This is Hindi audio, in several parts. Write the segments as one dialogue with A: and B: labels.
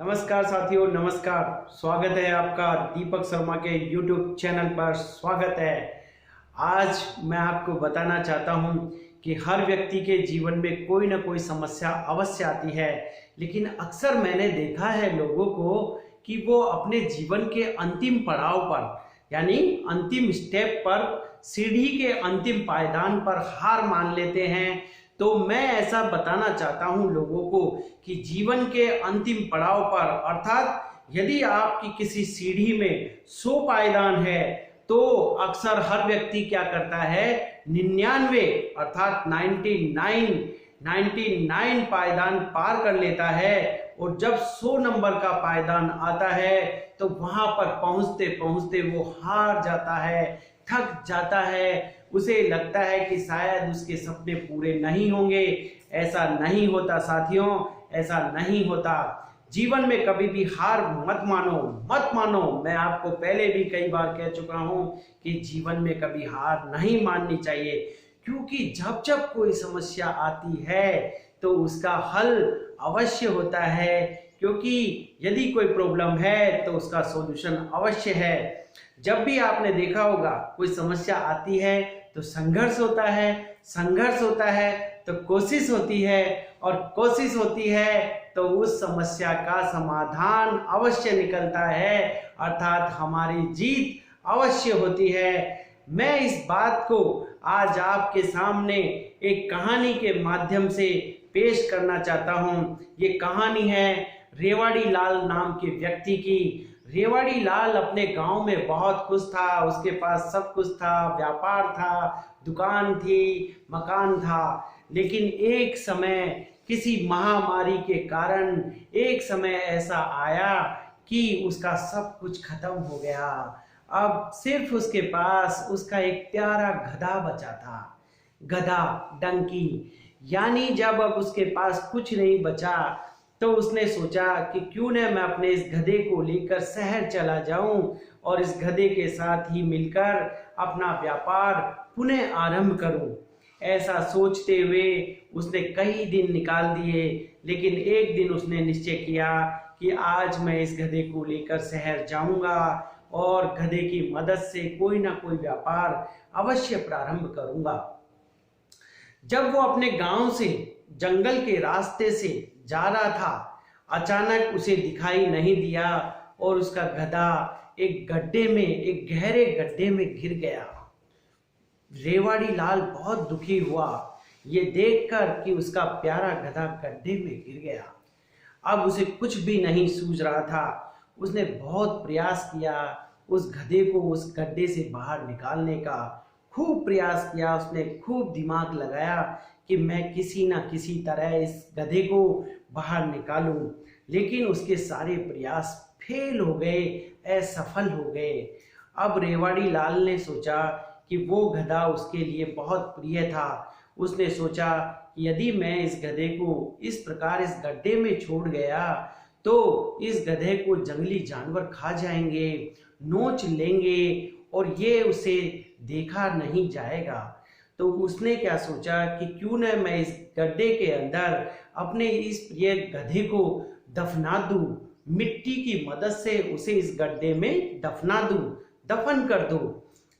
A: नमस्कार साथियों, नमस्कार। स्वागत है आपका दीपक शर्मा के YouTube चैनल पर। स्वागत है। आज मैं आपको बताना चाहता हूं कि हर व्यक्ति के जीवन में कोई ना कोई समस्या अवश्य आती है, लेकिन अक्सर मैंने देखा है लोगों को कि वो अपने जीवन के अंतिम पड़ाव पर, यानी अंतिम स्टेप पर, सीढ़ी के अंतिम पायदान पर हार मान लेते हैं। तो मैं ऐसा बताना चाहता हूं लोगों को कि जीवन के अंतिम पड़ाव पर, अर्थात यदि आपकी किसी सीढ़ी में 100 पायदान है तो अक्सर हर व्यक्ति क्या करता है, 99 अर्थात 99 पायदान पार कर लेता है। और जब 100 नंबर का पायदान आता है तो वहां पर पहुंचते पहुंचते वो हार जाता है, थक जाता है। उसे लगता है कि शायद उसके सपने पूरे नहीं होंगे। ऐसा नहीं होता साथियों, ऐसा नहीं होता। जीवन में कभी भी हार मत मानो। मैं आपको पहले भी कई बार कह चुका हूं कि जीवन में कभी हार नहीं माननी चाहिए, क्योंकि जब जब कोई समस्या आती है तो उसका हल अवश्य होता है। क्योंकि यदि कोई प्रॉब्लम है तो उसका सॉल्यूशन अवश्य है। जब भी आपने देखा होगा कोई समस्या आती है तो संघर्ष होता है तो कोशिश होती है, और कोशिश होती है तो उस समस्या का समाधान अवश्य निकलता है, अर्थात हमारी जीत अवश्य होती है। मैं इस बात को आज आपके सामने एक कहानी के माध्यम से पेश करना चाहता हूं। ये कहानी है रेवाड़ी लाल नाम के व्यक्ति की। रेवाड़ी लाल अपने गांव में बहुत खुश था। उसके पास सब कुछ था, व्यापार था, दुकान थी, मकान था। लेकिन एक समय किसी महामारी के कारण एक समय ऐसा आया कि उसका सब कुछ खत्म हो गया। अब सिर्फ उसके पास उसका एक प्यारा गधा बचा था, गधा डंकी। यानी जब अब उसके पास कुछ नहीं बचा तो उसने सोचा कि क्यों न मैं अपने इस गधे को लेकर शहर चला जाऊं और इस गधे के साथ ही मिलकर अपना व्यापार पुनः आरंभ करूं। ऐसा सोचते हुए उसने कई दिन निकाल दिए, लेकिन एक दिन उसने निश्चय किया कि आज मैं इस गधे को लेकर शहर जाऊंगा और गधे की मदद से कोई ना कोई व्यापार अवश्य प्रारंभ करूंगा। जब वो अपने गांव से जंगल के रास्ते से जा रहा था, अचानक उसे दिखाई नहीं दिया और उसका गधा एक गहरे गड्ढे में गिर गया। रेवाड़ी लाल बहुत दुखी हुआ ये देखकर कि उसका प्यारा गधा गड्ढे में गिर गया। अब उसे कुछ भी नहीं सूझ रहा था। उसने बहुत प्रयास किया उस गधे को उस गड्ढे से बाहर निकालने का। खूब प्रयास किया उसने, खूब दिमाग लगाया कि मैं किसी ना किसी तरह इस गधे को बाहर निकालूं, लेकिन उसके सारे प्रयास फेल हो गए, असफल हो गए। अब रेवाड़ी लाल ने सोचा कि वो गधा उसके लिए बहुत प्रिय था। उसने सोचा कि यदि मैं इस गधे को इस प्रकार इस गड्ढे में छोड़ गया तो इस गधे को जंगली जानवर खा जाएंगे, नोच लेंगे और ये उसे देखा नहीं जाएगा। तो उसने क्या सोचा कि क्यों न मैं इस गड्ढे के अंदर अपने इस प्रिय गधे को दफना दूं, मिट्टी की मदद से उसे इस गड्ढे में दफना दूं, दफन कर दूं।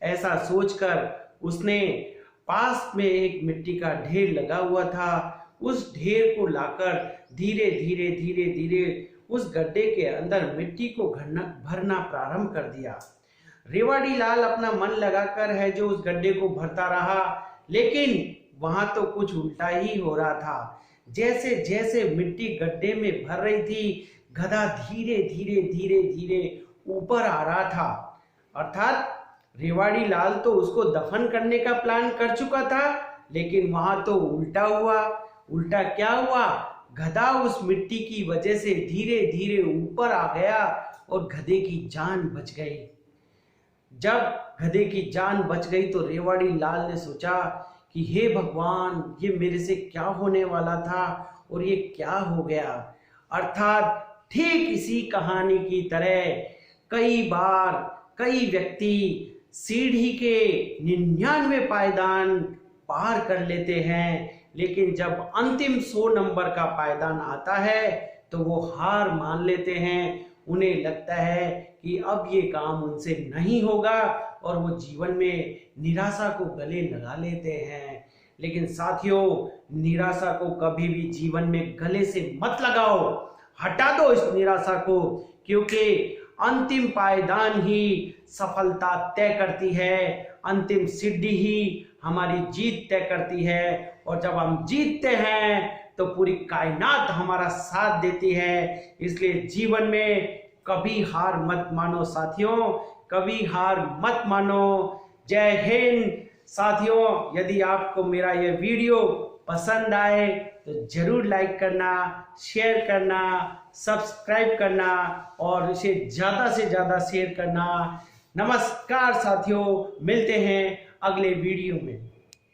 A: ऐसा सोचकर उसने पास में एक मिट्टी का ढेर लगा हुआ था, उस ढेर को लाकर धीरे धीरे उस गड्ढे के अंदर मिट्टी को भरना प्रारंभ कर दिया। रेवाड़ी लाल अपना मन लगाकर है जो उस गड्ढे को भरता रहा, लेकिन वहां तो कुछ उल्टा ही हो रहा था। जैसे जैसे मिट्टी गड्ढे में भर रही थी, गधा धीरे धीरे ऊपर आ रहा था। अर्थात रेवाड़ी लाल तो उसको दफन करने का प्लान कर चुका था, लेकिन वहां तो उल्टा हुआ। उल्टा क्या हुआ? गधा उस मिट्टी की वजह से धीरे धीरे ऊपर आ गया और गधे की जान बच गई। जब गधे की जान बच गई तो रेवाड़ी लाल ने सोचा कि हे भगवान, ये मेरे से क्या होने वाला था और ये क्या हो गया। अर्थात ठीक इसी कहानी की तरह कई बार कई व्यक्ति सीढ़ी के 99 पायदान पार कर लेते हैं, लेकिन जब अंतिम 100 नंबर का पायदान आता है तो वो हार मान लेते हैं। उन्हें लगता है कि अब ये काम उनसे नहीं होगा और वो जीवन में निराशा को गले लगा लेते हैं। लेकिन साथियों, निराशा को कभी भी जीवन में गले से मत लगाओ, हटा दो इस निराशा को, क्योंकि अंतिम पायदान ही सफलता तय करती है, अंतिम सीढ़ी ही हमारी जीत तय करती है। और जब हम जीतते हैं तो पूरी कायनात हमारा साथ देती है। इसलिए जीवन में कभी हार मत मानो साथियों, कभी हार मत मानो। जय हिंद साथियों। यदि आपको मेरा यह वीडियो पसंद आए तो जरूर लाइक करना, शेयर करना, सब्सक्राइब करना और इसे ज़्यादा से ज़्यादा शेयर करना। नमस्कार साथियों, मिलते हैं अगले वीडियो में।